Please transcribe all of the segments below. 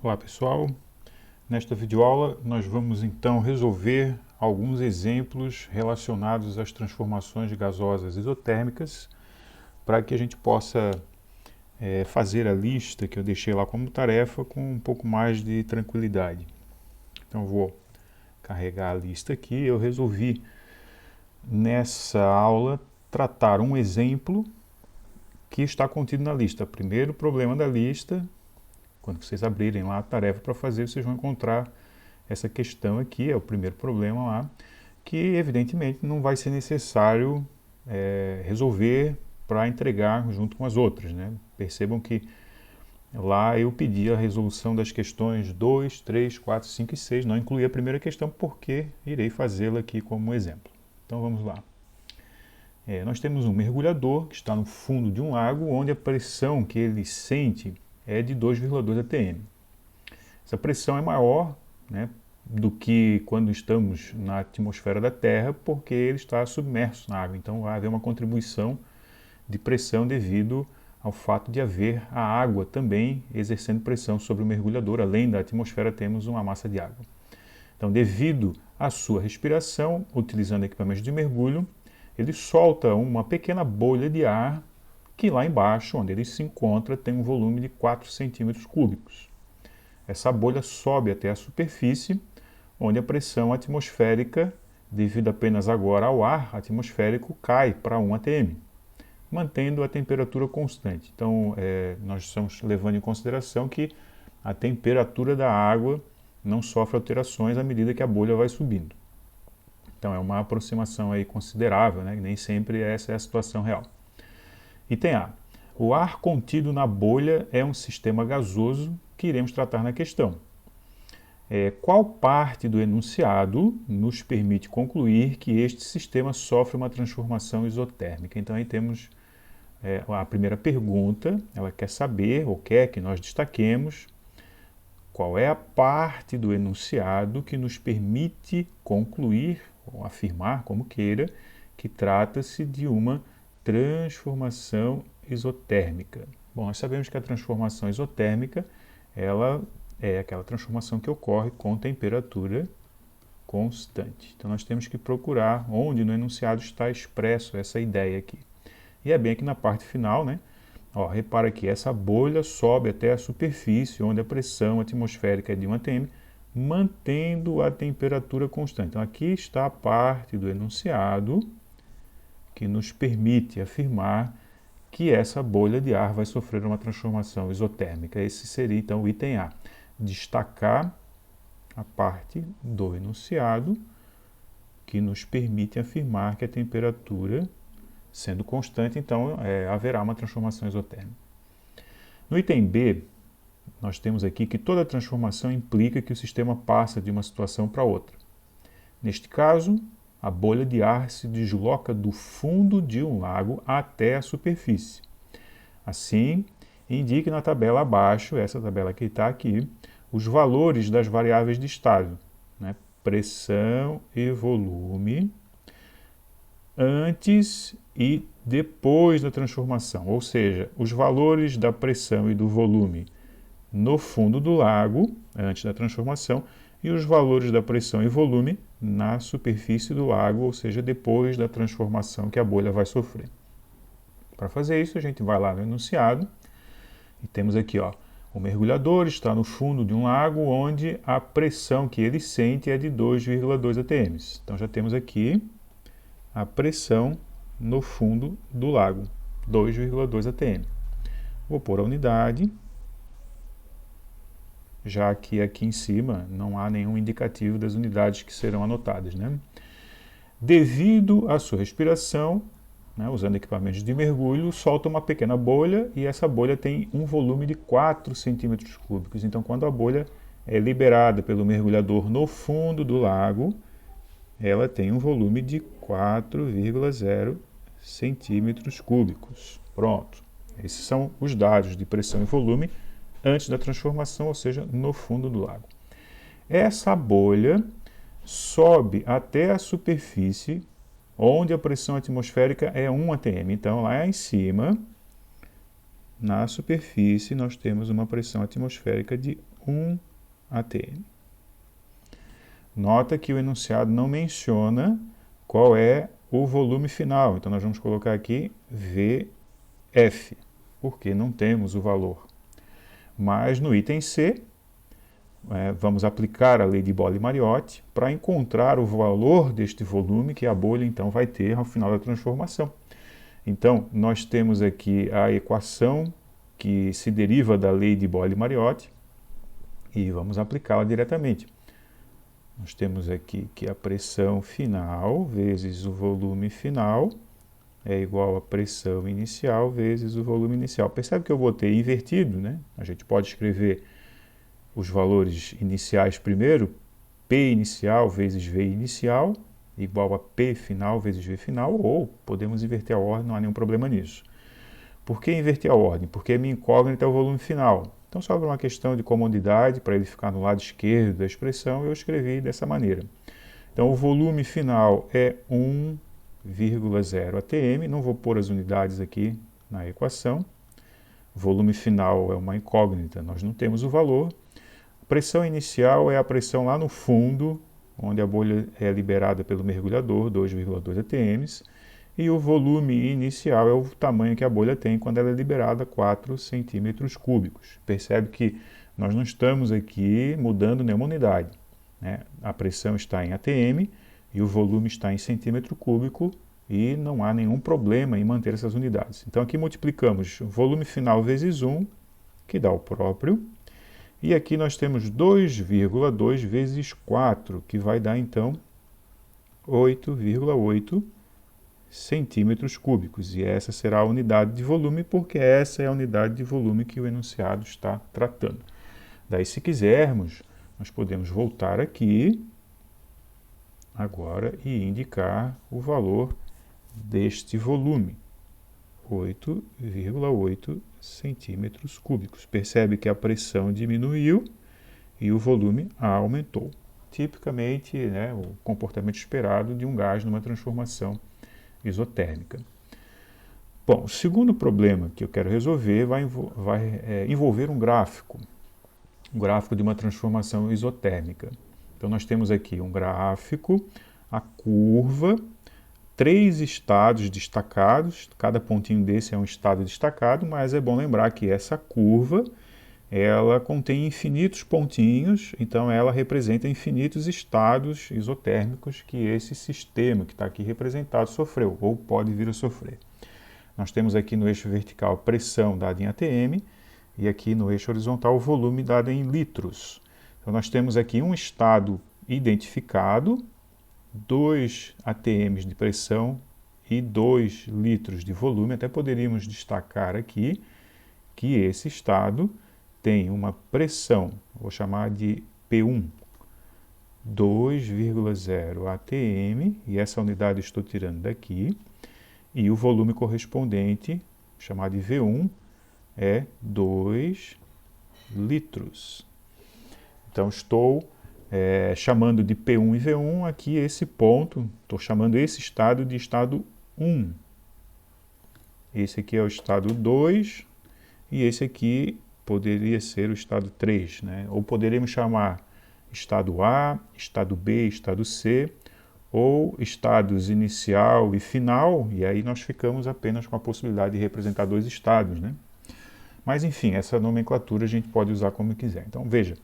Olá pessoal, nesta videoaula nós vamos então resolver alguns exemplos relacionados às transformações gasosas isotérmicas para que a gente possa fazer a lista que eu deixei lá como tarefa com um pouco mais de tranquilidade. Então eu vou carregar a lista aqui. Eu resolvi nessa aula tratar um exemplo que está contido na lista. O primeiro problema da lista. Quando vocês abrirem lá a tarefa para fazer, vocês vão encontrar essa questão aqui, é o primeiro problema lá, que evidentemente não vai ser necessário resolver para entregar junto com as outras, né? Percebam que lá eu pedi a resolução das questões 2, 3, 4, 5 e 6, não incluí a primeira questão porque irei fazê-la aqui como exemplo. Então vamos lá. Nós temos um mergulhador que está no fundo de um lago, onde a pressão que ele sente é de 2,2 atm. Essa pressão é maior, né, do que quando estamos na atmosfera da Terra, porque ele está submerso na água. Então vai haver uma contribuição de pressão devido ao fato de haver a água também exercendo pressão sobre o mergulhador. Além da atmosfera, temos uma massa de água. Então, devido à sua respiração, utilizando equipamentos de mergulho, ele solta uma pequena bolha de ar que lá embaixo, onde ele se encontra, tem um volume de 4 centímetros cúbicos. Essa bolha sobe até a superfície, onde a pressão atmosférica, devido apenas agora ao ar atmosférico, cai para 1 atm, mantendo a temperatura constante. Então, nós estamos levando em consideração que a temperatura da água não sofre alterações à medida que a bolha vai subindo. Então, é uma aproximação aí considerável, né? Nem sempre essa é a situação real. Item A. O ar contido na bolha é um sistema gasoso que iremos tratar na questão. Qual parte do enunciado nos permite concluir que este sistema sofre uma transformação isotérmica? Então aí temos a primeira pergunta, ela quer saber, ou quer que nós destaquemos, qual é a parte do enunciado que nos permite concluir, ou afirmar, como queira, que trata-se de uma transformação isotérmica. Bom, nós sabemos que a transformação isotérmica, ela é aquela transformação que ocorre com temperatura constante. Então nós temos que procurar onde no enunciado está expresso essa ideia aqui. E é bem aqui na parte final, né? Ó, repara que essa bolha sobe até a superfície, onde a pressão atmosférica é de 1 atm, mantendo a temperatura constante. Então aqui está a parte do enunciado que nos permite afirmar que essa bolha de ar vai sofrer uma transformação isotérmica. Esse seria, então, o item A. Destacar a parte do enunciado que nos permite afirmar que a temperatura, sendo constante, então, haverá uma transformação isotérmica. No item B, nós temos aqui que toda transformação implica que o sistema passa de uma situação para outra. Neste caso, a bolha de ar se desloca do fundo de um lago até a superfície. Assim, indique na tabela abaixo, essa tabela que está aqui, os valores das variáveis de estado, né? Pressão e volume, antes e depois da transformação, ou seja, os valores da pressão e do volume no fundo do lago, antes da transformação, e os valores da pressão e volume na superfície do lago, ou seja, depois da transformação que a bolha vai sofrer. Para fazer isso, a gente vai lá no enunciado e temos aqui, ó, o mergulhador está no fundo de um lago onde a pressão que ele sente é de 2,2 atm. Então já temos aqui a pressão no fundo do lago, 2,2 atm. Vou pôr a unidade, já que aqui em cima não há nenhum indicativo das unidades que serão anotadas, né? Devido à sua respiração, né, usando equipamentos de mergulho, solta uma pequena bolha e essa bolha tem um volume de 4 centímetros cúbicos. Então, quando a bolha é liberada pelo mergulhador no fundo do lago, ela tem um volume de 4,0 centímetros cúbicos. Pronto. Esses são os dados de pressão e volume antes da transformação, ou seja, no fundo do lago. Essa bolha sobe até a superfície, onde a pressão atmosférica é 1 atm. Então, lá em cima, na superfície, nós temos uma pressão atmosférica de 1 atm. Nota que o enunciado não menciona qual é o volume final, então nós vamos colocar aqui VF, porque não temos o valor. Mas no item C, vamos aplicar a lei de Bolle-Mariotti para encontrar o valor deste volume que a bolha então vai ter ao final da transformação. Então, nós temos aqui a equação que se deriva da lei de Bolle-Mariotti e vamos aplicá-la diretamente. Nós temos aqui que a pressão final vezes o volume final é igual a pressão inicial vezes o volume inicial. Percebe que eu botei invertido, né? A gente pode escrever os valores iniciais primeiro, P inicial vezes V inicial, igual a P final vezes V final, ou podemos inverter a ordem, não há nenhum problema nisso. Por que inverter a ordem? Porque a minha incógnita é o volume final. Então, só por uma questão de comodidade, para ele ficar no lado esquerdo da expressão, eu escrevi dessa maneira. Então, o volume final é 1,0 atm, não vou pôr as unidades aqui na equação. O volume final é uma incógnita, nós não temos o valor. A pressão inicial é a pressão lá no fundo, onde a bolha é liberada pelo mergulhador, 2,2 atms, e o volume inicial é o tamanho que a bolha tem quando ela é liberada, 4 centímetros cúbicos. Percebe que nós não estamos aqui mudando nenhuma unidade, né? A pressão está em atm e o volume está em centímetro cúbico e não há nenhum problema em manter essas unidades. Então aqui multiplicamos volume final vezes 1, que dá o próprio, e aqui nós temos 2,2 vezes 4, que vai dar então 8,8 centímetros cúbicos. E essa será a unidade de volume, porque essa é a unidade de volume que o enunciado está tratando. Daí, se quisermos, nós podemos voltar aqui agora e indicar o valor deste volume, 8,8 centímetros cúbicos. Percebe que a pressão diminuiu e o volume aumentou. Tipicamente, né, o comportamento esperado de um gás numa transformação isotérmica. Bom, o segundo problema que eu quero resolver vai envolver um gráfico de uma transformação isotérmica. Então nós temos aqui um gráfico, a curva, 3 estados destacados, cada pontinho desse é um estado destacado, mas é bom lembrar que essa curva, ela contém infinitos pontinhos, então ela representa infinitos estados isotérmicos que esse sistema que está aqui representado sofreu, ou pode vir a sofrer. Nós temos aqui no eixo vertical a pressão dada em atm, e aqui no eixo horizontal o volume dado em litros. Então nós temos aqui um estado identificado, 2 atms de pressão e 2 litros de volume. Até poderíamos destacar aqui que esse estado tem uma pressão, vou chamar de P1, 2,0 atm, e essa unidade estou tirando daqui, e o volume correspondente, chamado de V1, é 2 litros. Então estou chamando de P1 e V1 aqui esse ponto, estou chamando esse estado de estado 1. Esse aqui é o estado 2 e esse aqui poderia ser o estado 3, né? Ou poderíamos chamar estado A, estado B, estado C, ou estados inicial e final, e aí nós ficamos apenas com a possibilidade de representar 2 estados, né? Mas enfim, essa nomenclatura a gente pode usar como quiser. Então veja,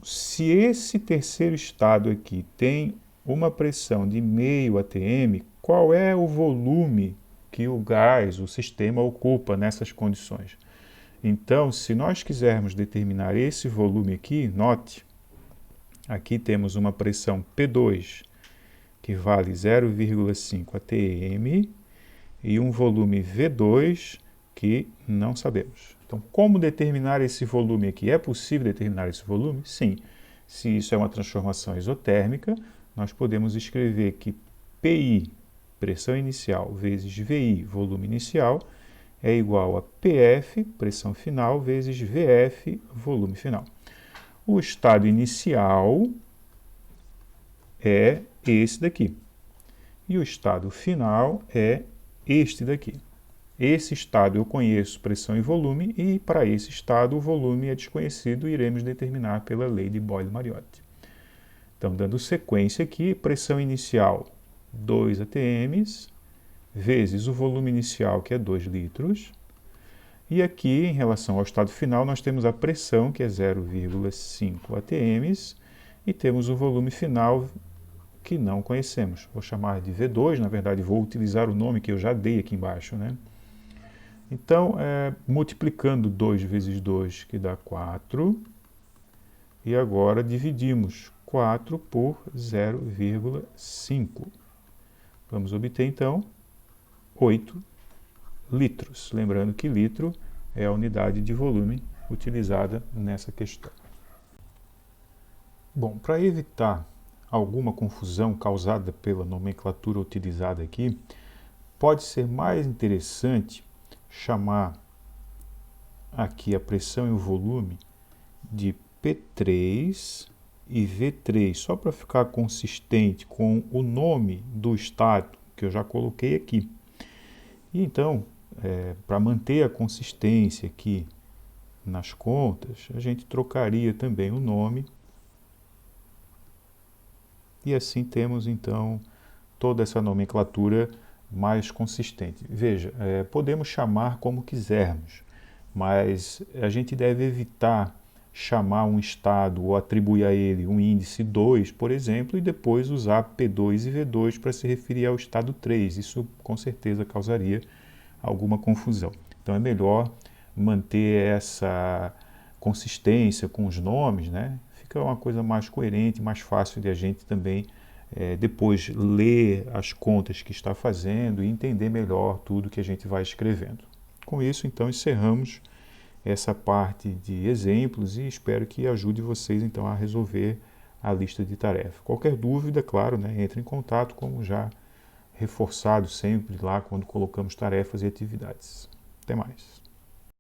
se esse terceiro estado aqui tem uma pressão de meio atm, qual é o volume que o gás, o sistema ocupa nessas condições? Então, se nós quisermos determinar esse volume aqui, note, aqui temos uma pressão P2, que vale 0,5 atm, e um volume V2, que não sabemos. Então, como determinar esse volume aqui? É possível determinar esse volume? Sim. Se isso é uma transformação isotérmica, nós podemos escrever que PI, pressão inicial, vezes VI, volume inicial, é igual a PF, pressão final, vezes VF, volume final. O estado inicial é esse daqui. E o estado final é este daqui. esse estado eu conheço pressão e volume, e para esse estado o volume é desconhecido e iremos determinar pela lei de Boyle-Mariotti. Então, dando sequência aqui, pressão inicial 2 atm, vezes o volume inicial, que é 2 litros. E aqui, em relação ao estado final, nós temos a pressão, que é 0,5 atm, e temos o volume final, que não conhecemos. Vou chamar de V2, na verdade vou utilizar o nome que eu já dei aqui embaixo, né? Então, multiplicando 2 vezes 2, que dá 4, e agora dividimos 4 por 0,5. Vamos obter, então, 8 litros. Lembrando que litro é a unidade de volume utilizada nessa questão. Bom, para evitar alguma confusão causada pela nomenclatura utilizada aqui, pode ser mais interessante chamar aqui a pressão e o volume de P3 e V3, só para ficar consistente com o nome do estado que eu já coloquei aqui. E então, para manter a consistência aqui nas contas, a gente trocaria também o nome. E assim temos, então, toda essa nomenclatura mais consistente. Veja, podemos chamar como quisermos, mas a gente deve evitar chamar um estado ou atribuir a ele um índice 2, por exemplo, e depois usar P2 e V2 para se referir ao estado 3. Isso, com certeza, causaria alguma confusão. Então, é melhor manter essa consistência com os nomes, né? Fica uma coisa mais coerente, mais fácil de a gente também depois ler as contas que está fazendo e entender melhor tudo que a gente vai escrevendo. Com isso, então, encerramos essa parte de exemplos e espero que ajude vocês, então, a resolver a lista de tarefas. Qualquer dúvida, claro, né, entre em contato, como já reforçado sempre lá quando colocamos tarefas e atividades. Até mais.